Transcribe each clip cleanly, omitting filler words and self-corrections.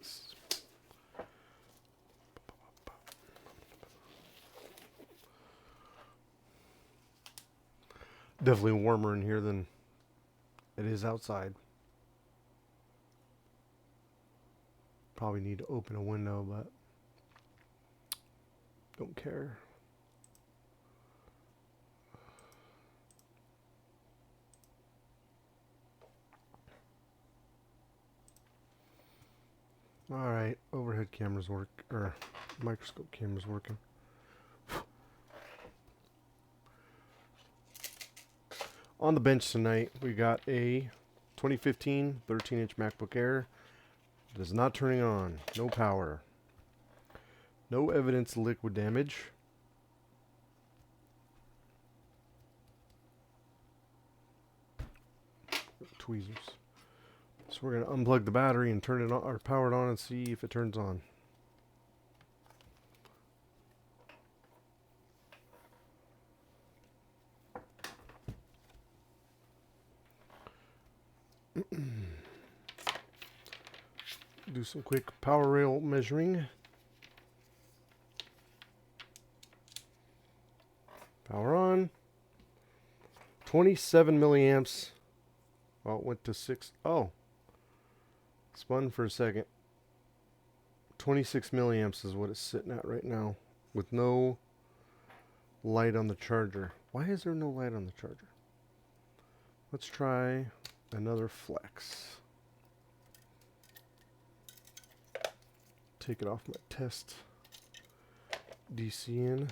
this. Definitely warmer in here than it is outside. Probably need to open a window, but don't care. Alright, overhead cameras work, or microscope cameras working. On the bench tonight, we got a 2015 13-inch MacBook Air. It is not turning on. No power. No evidence of liquid damage. Tweezers. So we're going to unplug the battery and turn it on, or power it on, and see if it turns on. Do some quick power rail measuring. Power on. 27 milliamps. Oh, it went to 6. Oh. Spun for a second. 26 milliamps is what it's sitting at right now, with no light on the charger. Why is there no light on the charger? Let's try another flex. Take it off my test DC in.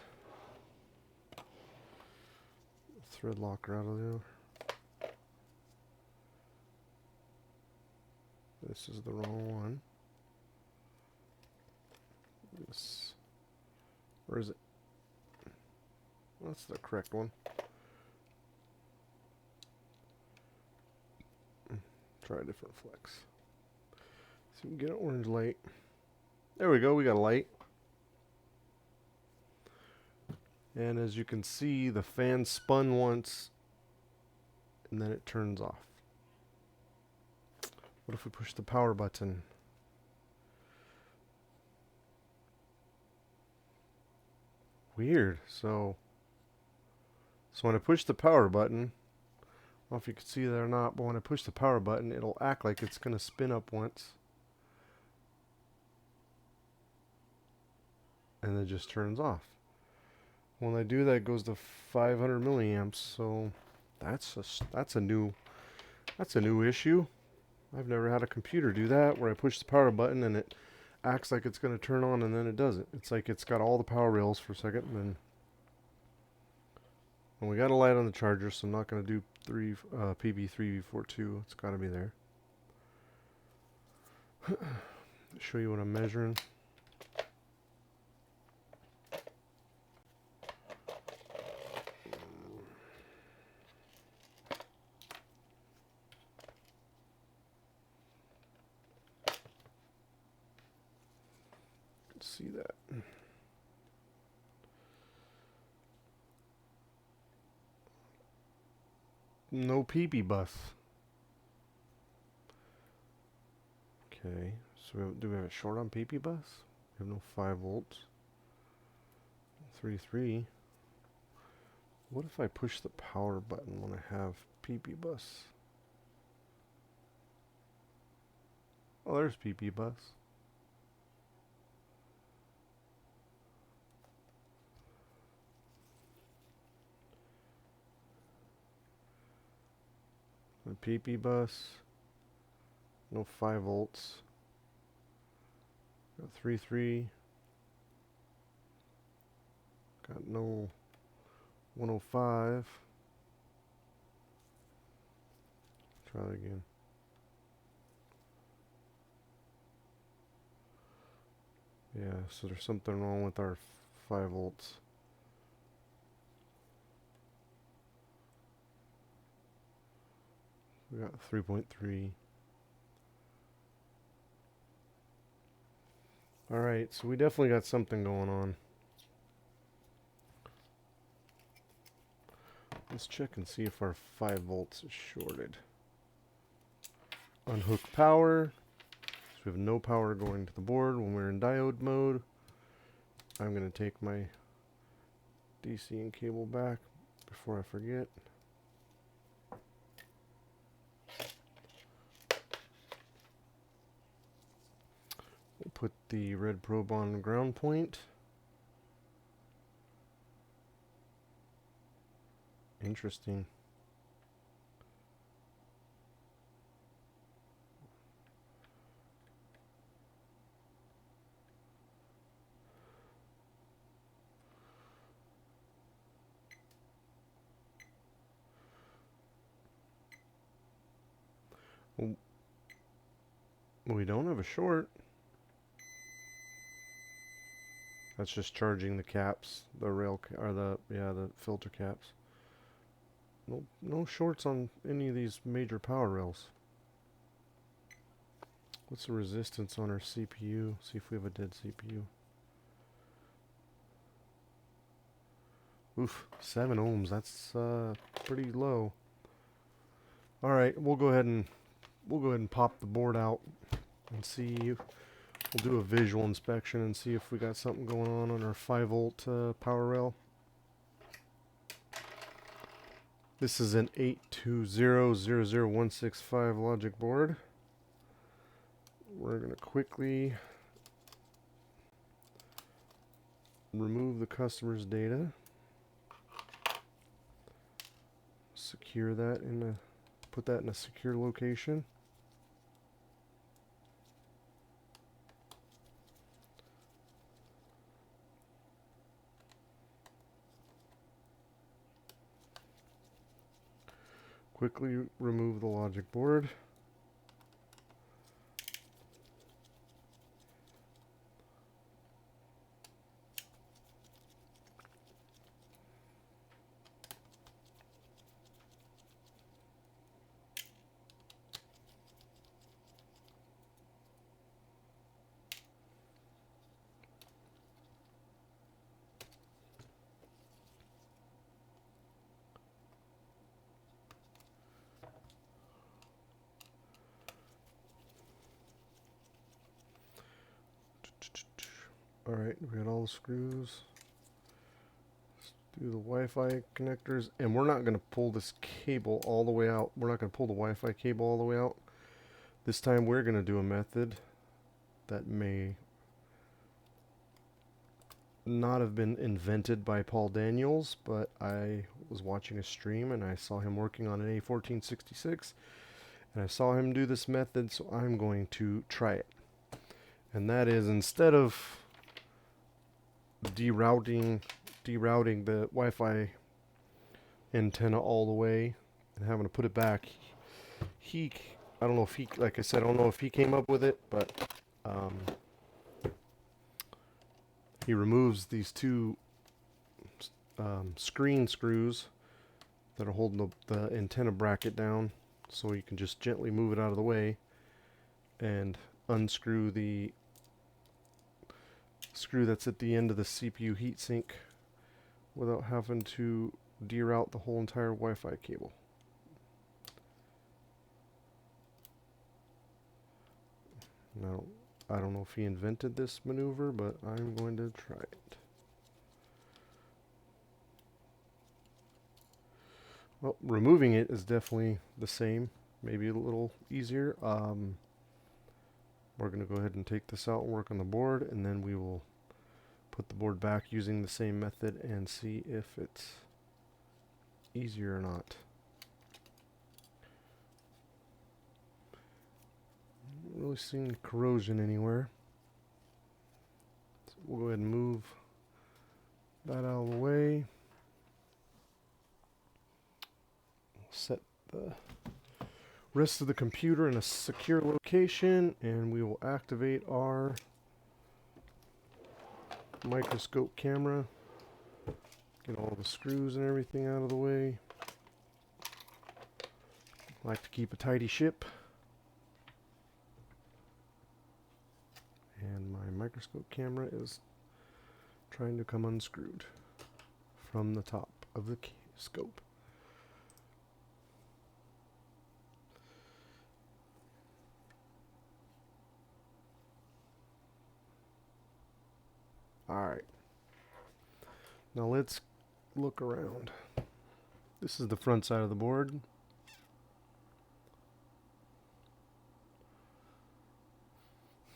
Thread locker out of there. This is the wrong one. This, where is it? That's the correct one. Try a different flex. See if we can get an orange light. There we go, we got a light. And as you can see, the fan spun once and then it turns off. What if we push the power button? Weird. So when I push the power button, I don't know if you can see that or not, but when I push the power button, it'll act like it's going to spin up once. And then it just turns off. When I do that, it goes to 500 milliamps. So that's a new issue. I've never had a computer do that, where I push the power button and it acts like it's going to turn on and then it doesn't. It's like it's got all the power rails for a second, and we got a light on the charger, so I'm not going to do PB3V42. It's got to be there. Show you what I'm measuring. See that. No PP bus. Okay, so do we have a short on PP bus? We have no 5 volts. 3.3. What if I push the power button when I have PP bus? Oh, there's PP bus. The PP bus, no 5 volts, got 3.3, got no 105, try that again. Yeah, so there's something wrong with our 5 volts. We got 3.3. Alright, so we definitely got something going on. Let's check and see if our 5 volts is shorted. Unhook power. So we have no power going to the board when we're in diode mode. I'm going to take my DC and cable back before I forget. We'll put the red probe on ground point. Interesting. Well, we don't have a short. That's just charging the caps, the rail or the filter caps. No shorts on any of these major power rails. What's the resistance on our CPU? See if we have a dead CPU. Oof, 7 ohms. That's pretty low. All right, we'll go ahead and pop the board out and see. We'll do a visual inspection and see if we got something going on our 5-volt power rail. This is an 820000165 logic board. We're going to quickly remove the customer's data. Secure that put that in a secure location. Quickly remove the logic board. Alright, we got all the screws. Let's do the Wi-Fi connectors. And we're not going to pull this cable all the way out. We're not going to pull the Wi-Fi cable all the way out. This time we're going to do a method that may not have been invented by Paul Daniels, but I was watching a stream and I saw him working on an A1466. And I saw him do this method, so I'm going to try it. And that is, instead of derouting the Wi-Fi antenna all the way and having to put it back, I don't know if he, like I said, I don't know if he came up with it, but he removes these two screen screws that are holding the antenna bracket down, so you can just gently move it out of the way and unscrew the screw that's at the end of the CPU heatsink without having to deroute the whole entire Wi-Fi cable. Now, I don't know if he invented this maneuver, but I'm going to try it. Well, removing it is definitely the same, maybe a little easier. We're going to go ahead and take this out and work on the board, and then we will put the board back using the same method and see if it's easier or not. Not really seeing corrosion anywhere. So we'll go ahead and move that out of the way. Set the rest of the computer in a secure location, and we will activate our microscope camera. Get all the screws and everything out of the way. Like to keep a tidy ship. And my microscope camera is trying to come unscrewed from the top of the scope. Alright. Now let's look around. This is the front side of the board.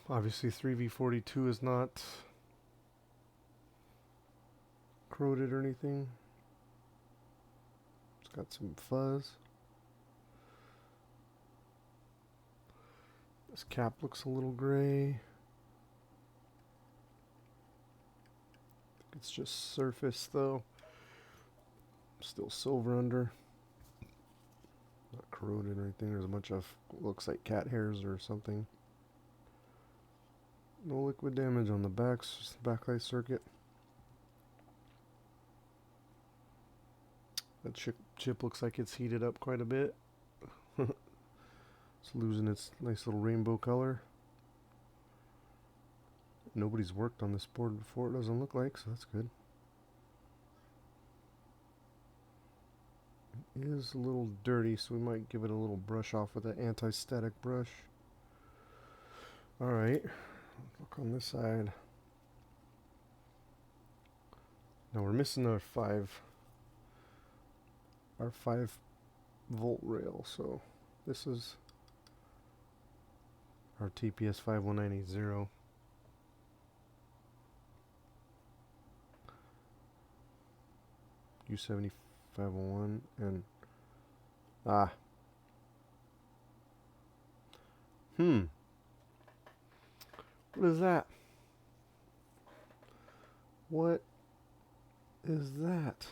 Obviously 3V42 is not corroded or anything. It's got some fuzz. This cap looks a little gray. It's just surface though. Still silver under. Not corroded or anything. There's a bunch of, looks like cat hairs or something. No liquid damage on the backs, just the backlight circuit. That chip looks like it's heated up quite a bit. It's losing its nice little rainbow color. Nobody's worked on this board before, it doesn't look like, so that's good. It is a little dirty, so we might give it a little brush off with an anti-static brush. Alright, look on this side. Now we're missing our 5 volt rail, so this is our TPS 51980. U7501 and what is that? What is that?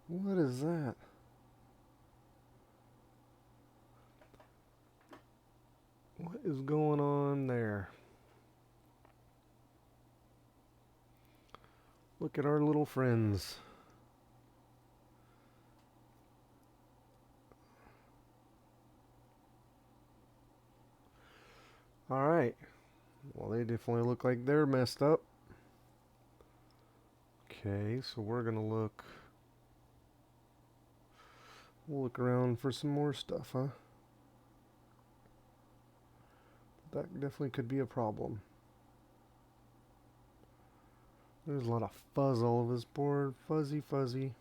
What is that? What is going on there? Look at our little friends. Alright. Well, they definitely look like they're messed up. Okay, so we're gonna look. We'll look around for some more stuff, huh? That definitely could be a problem. There's a lot of fuzz all over this board. Fuzzy, fuzzy.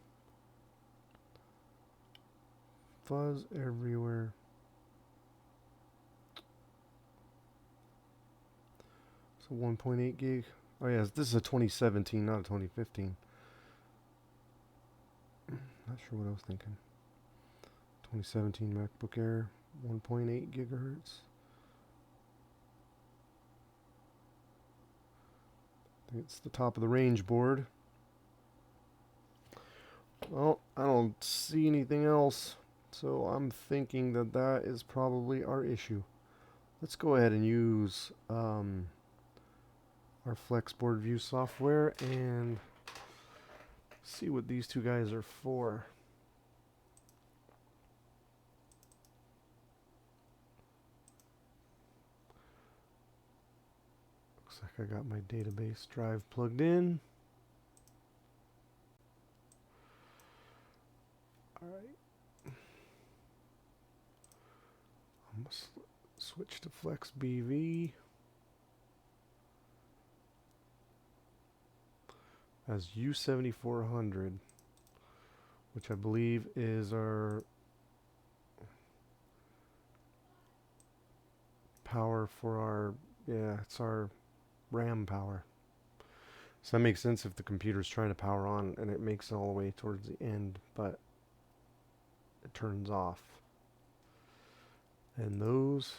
Fuzz everywhere. So 1.8 gig. Oh yeah, this is a 2017, not a 2015. Not sure what I was thinking. 2017 MacBook Air, 1.8 gigahertz. I think it's the top of the range board. Well, I don't see anything else, so I'm thinking that that is probably our issue. Let's go ahead and use our Flexboard View software and see what these two guys are for. Looks like I got my database drive plugged in. Alright. I'm going to switch to FlexBV. As U7400, which I believe is our power for our, yeah, it's our RAM power. So that makes sense if the computer's trying to power on and it makes it all the way towards the end, but it turns off. And those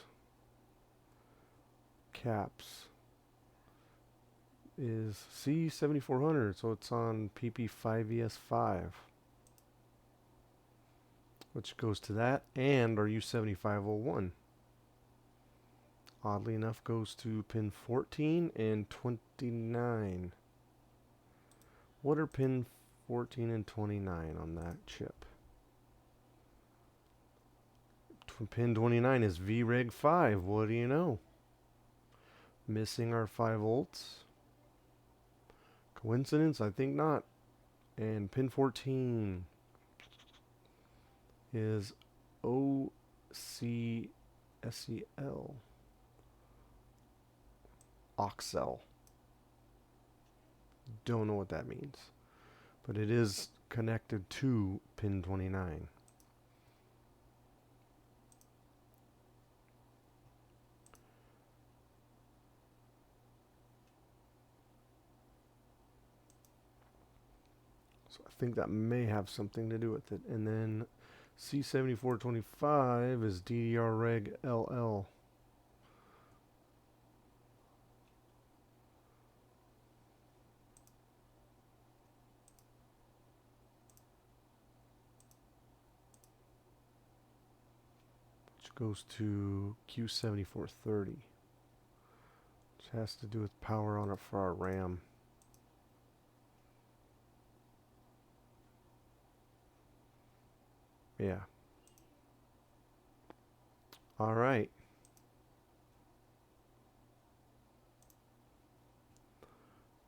caps is C7400, so it's on PP5ES5, which goes to that, and our U7501. Oddly enough, goes to pin 14 and 29. What are pin 14 and 29 on that chip? Pin 29 is VREG 5. What do you know? Missing our 5 volts. Coincidence? I think not. And pin 14 is OCSEL. Oxel. Don't know what that means, but it is connected to pin 29. So I think that may have something to do with it. And then C7425 is DDR Reg LL. Goes to Q7430, which has to do with power on it for our RAM. Yeah. All right.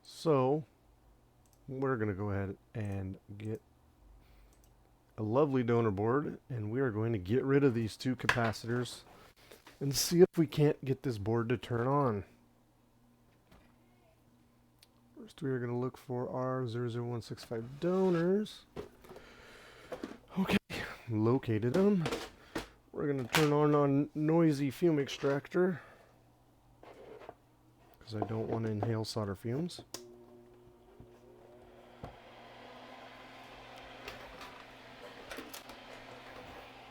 So we're going to go ahead and get a lovely donor board, and we are going to get rid of these two capacitors and see if we can't get this board to turn on. First, we are going to look for our 00165 donors. Okay, located them. We're going to turn on our noisy fume extractor because I don't want to inhale solder fumes.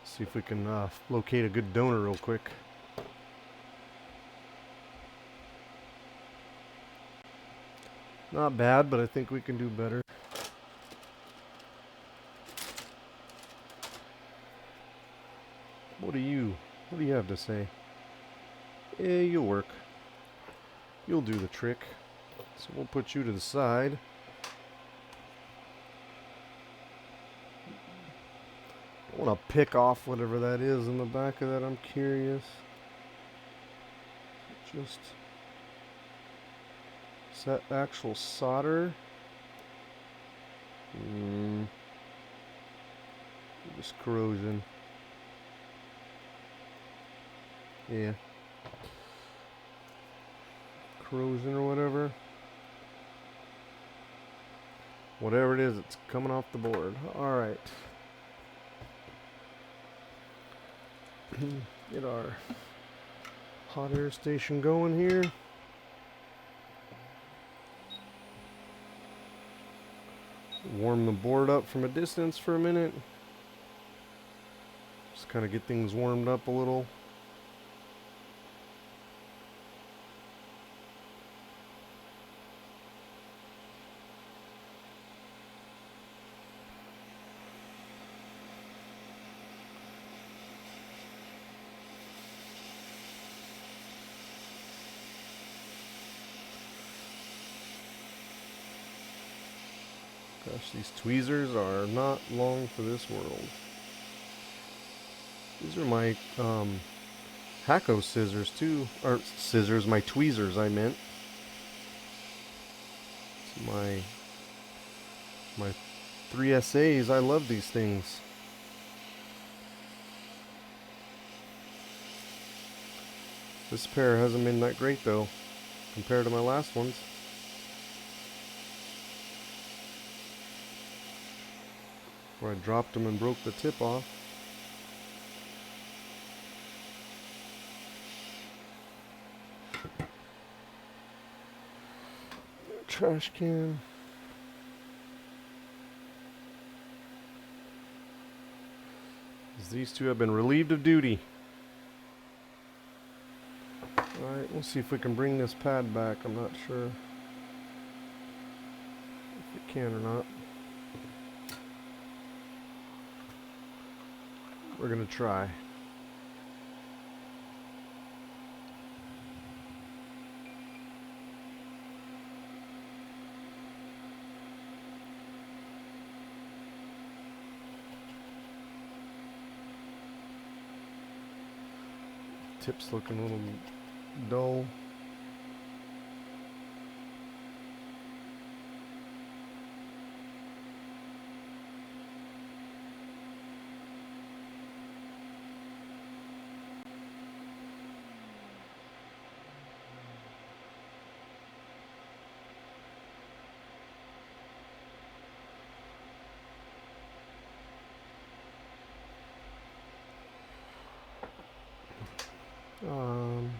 See if we can locate a good donor real quick. Not bad, but I think we can do better. What do you have to say? Yeah, you'll work. You'll do the trick. So we'll put you to the side. I want to pick off whatever that is in the back of that. I'm curious. Just is that actual solder? Just corrosion. Yeah. Corrosion or whatever. Whatever it is, it's coming off the board. All right. Get our hot air station going here. Warm the board up from a distance for a minute. Just kind of get things warmed up a little. Gosh, these tweezers are not long for this world. These are my Hacko scissors too, or scissors, my tweezers I meant. It's my 3SAs, I love these things. This pair hasn't been that great though, compared to my last ones. Where I dropped them and broke the tip off. Trash can. These two have been relieved of duty. Alright, we'll see if we can bring this pad back. I'm not sure if we can or not. We're going to try. Tip's looking a little dull. Um,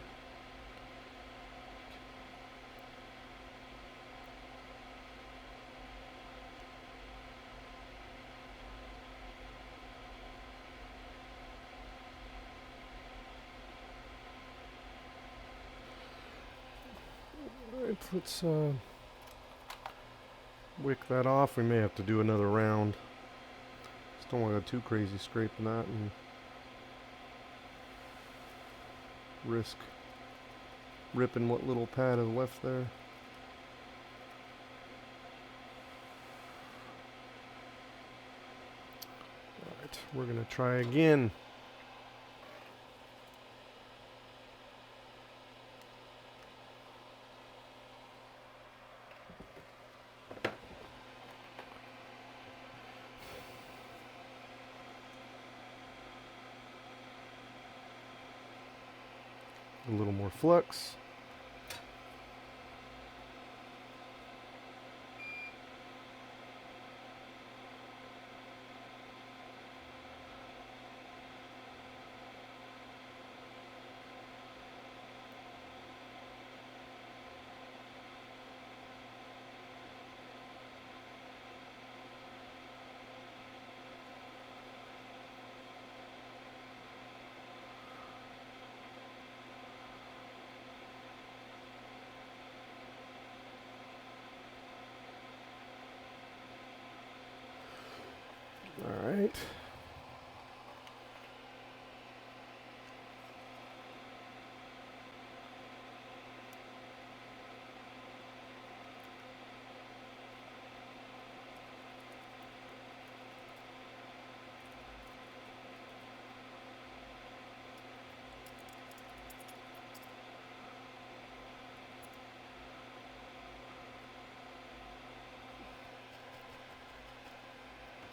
Alright, let's wick that off. We may have to do another round. Just don't want to go too crazy scraping that and risk ripping what little pad is left there. Alright, we're going to try again. A little more flux. All right.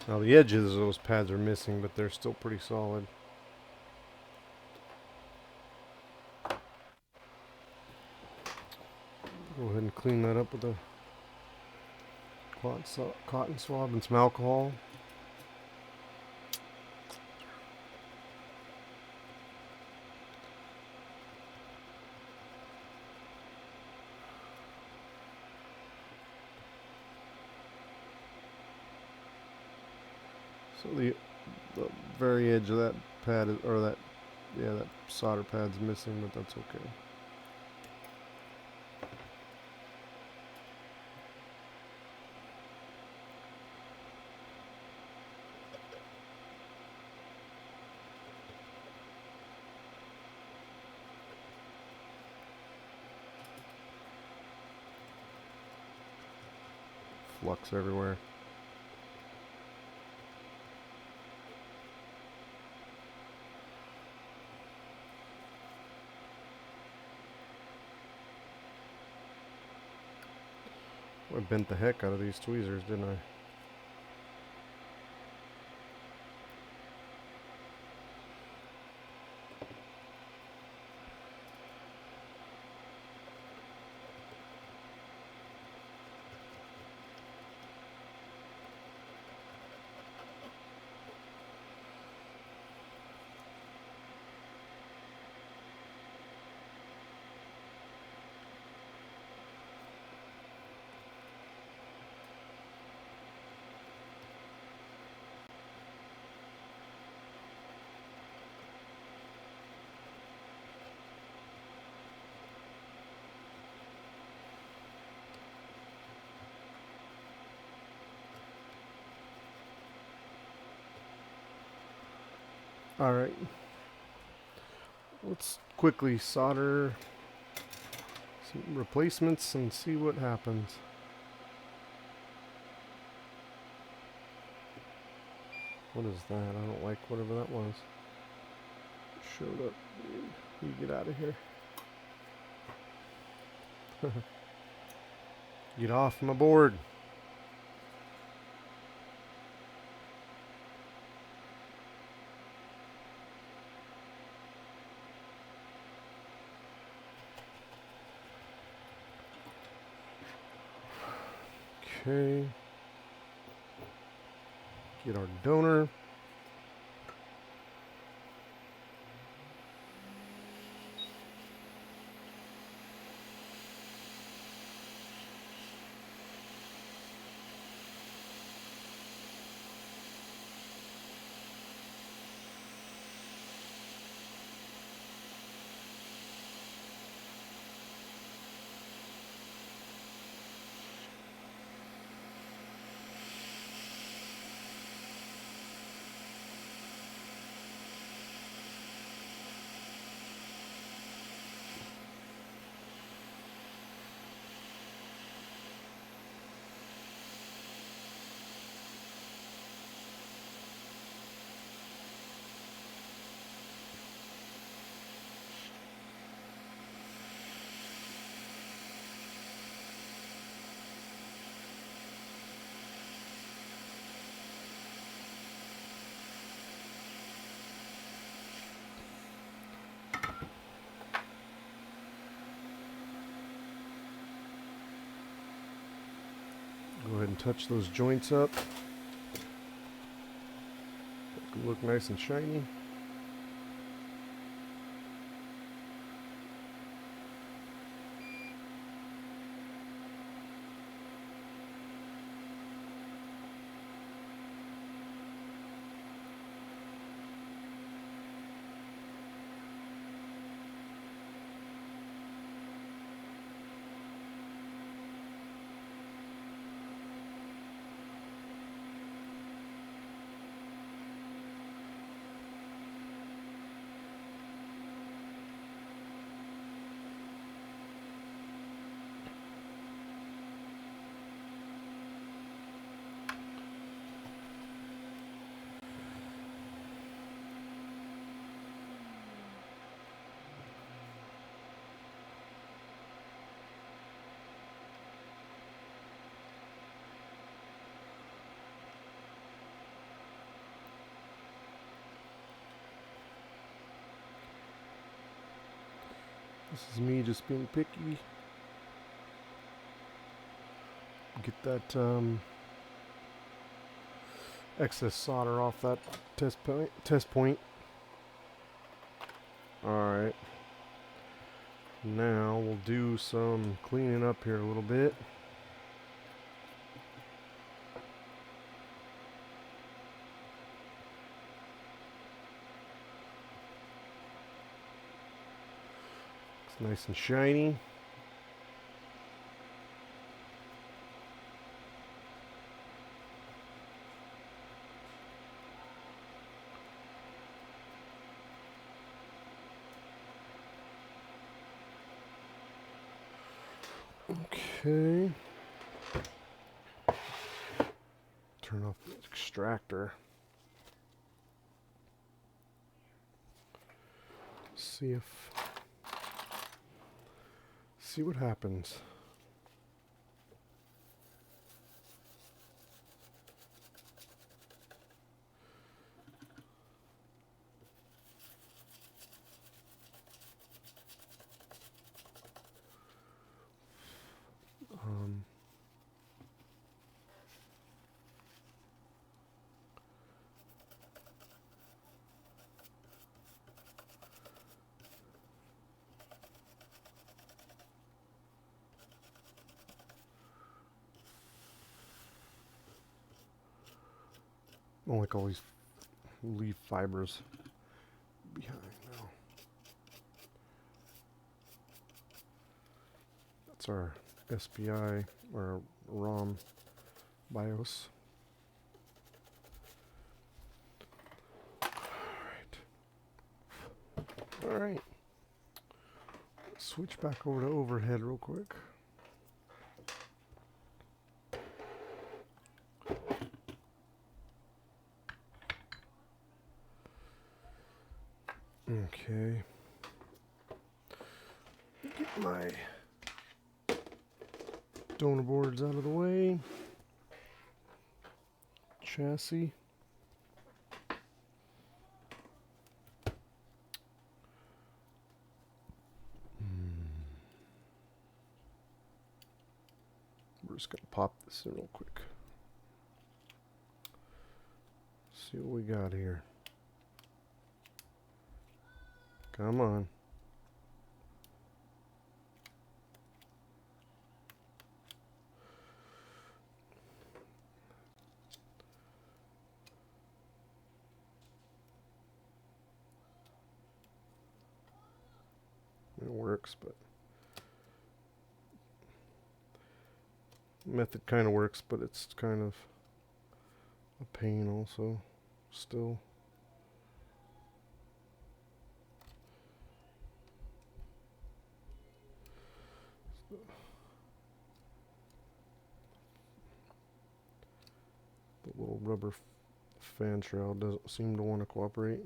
Now the edges of those pads are missing, but they're still pretty solid. Go ahead and clean that up with a cotton swab and some alcohol. So the very edge of that pad is, or that solder pad's missing, but that's okay. Flux everywhere. I bent the heck out of these tweezers, didn't I? Alright, let's quickly solder some replacements and see what happens. What is that? I don't like whatever that was. Showed up. You get out of here. Get off my board. Okay. Get our donor. touch those joints up. Look nice and shiny. This is me just being picky. Get that excess solder off that test point. Alright. Now we'll do some cleaning up here a little bit. It's nice and shiny. Okay. Turn off the extractor. See what happens. I don't like all these leaf fibers behind now. That's our SPI or ROM BIOS. Alright. Switch back over to overhead real quick. Okay. Get my donor boards out of the way. Chassis. We're just gonna pop this in real quick. See what we got here. Come on. It works, but method kind of works, but it's kind of a pain also still. The little rubber fan shroud doesn't seem to want to cooperate.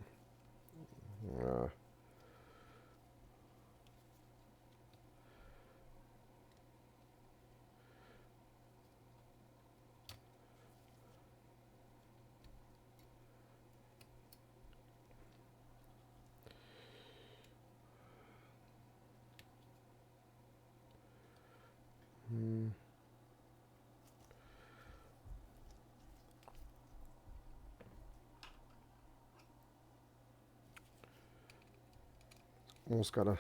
Almost gotta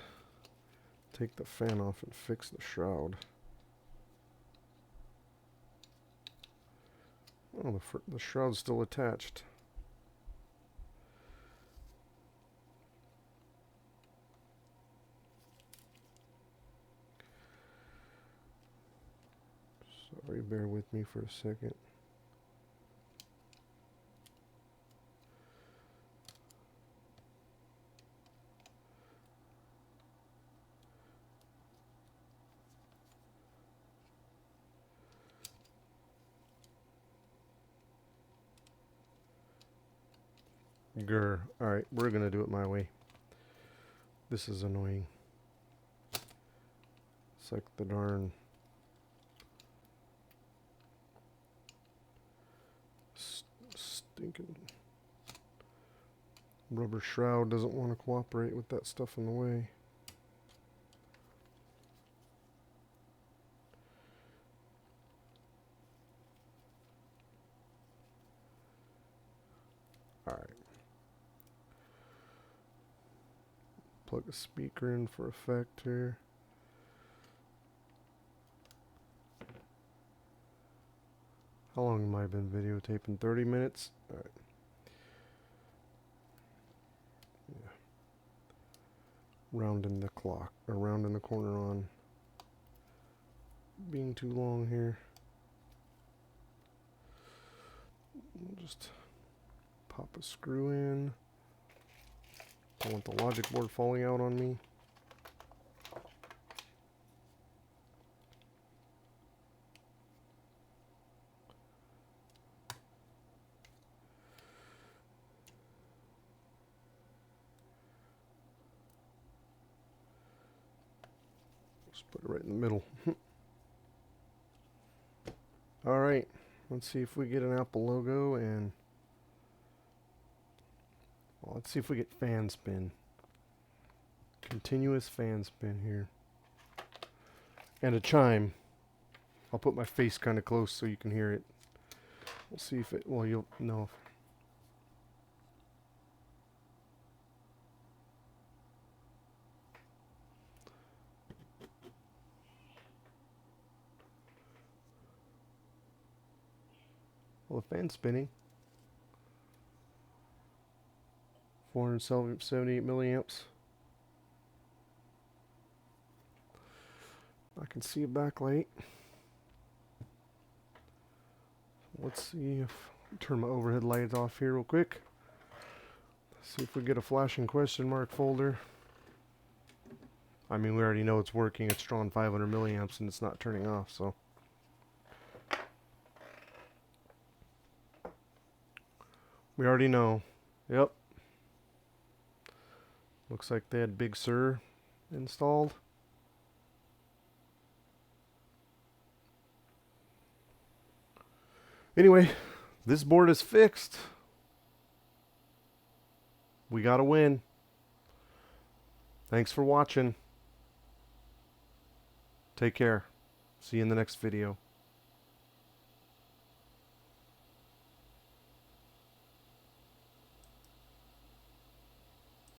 take the fan off and fix the shroud. Oh, the shroud's still attached. Sorry, bear with me for a second. Grr. Alright, we're gonna do it my way. This is annoying. It's like the darn stinking rubber shroud doesn't want to cooperate with that stuff in the way. Alright. Plug a speaker in for effect here. How long have I been videotaping? 30 minutes? Alright. Yeah. Rounding the clock, or rounding the corner on being too long here. We'll just pop a screw in. Don't want the logic board falling out on me. Just put it right in the middle. Alright, let's see if we get an Apple logo and well, let's see if we get fan spin. Continuous fan spin here. And a chime. I'll put my face kind of close so you can hear it. We'll see if it, well, you'll know. Well, the fan's spinning. 478 milliamps. I can see a backlight. Let's see if turn my overhead lights off here real quick. See if we get a flashing question mark folder. I mean, we already know it's working. It's drawing 500 milliamps and it's not turning off, so. We already know. Yep. Looks like they had Big Sur installed. Anyway, this board is fixed. We got to win. Thanks for watching. Take care. See you in the next video.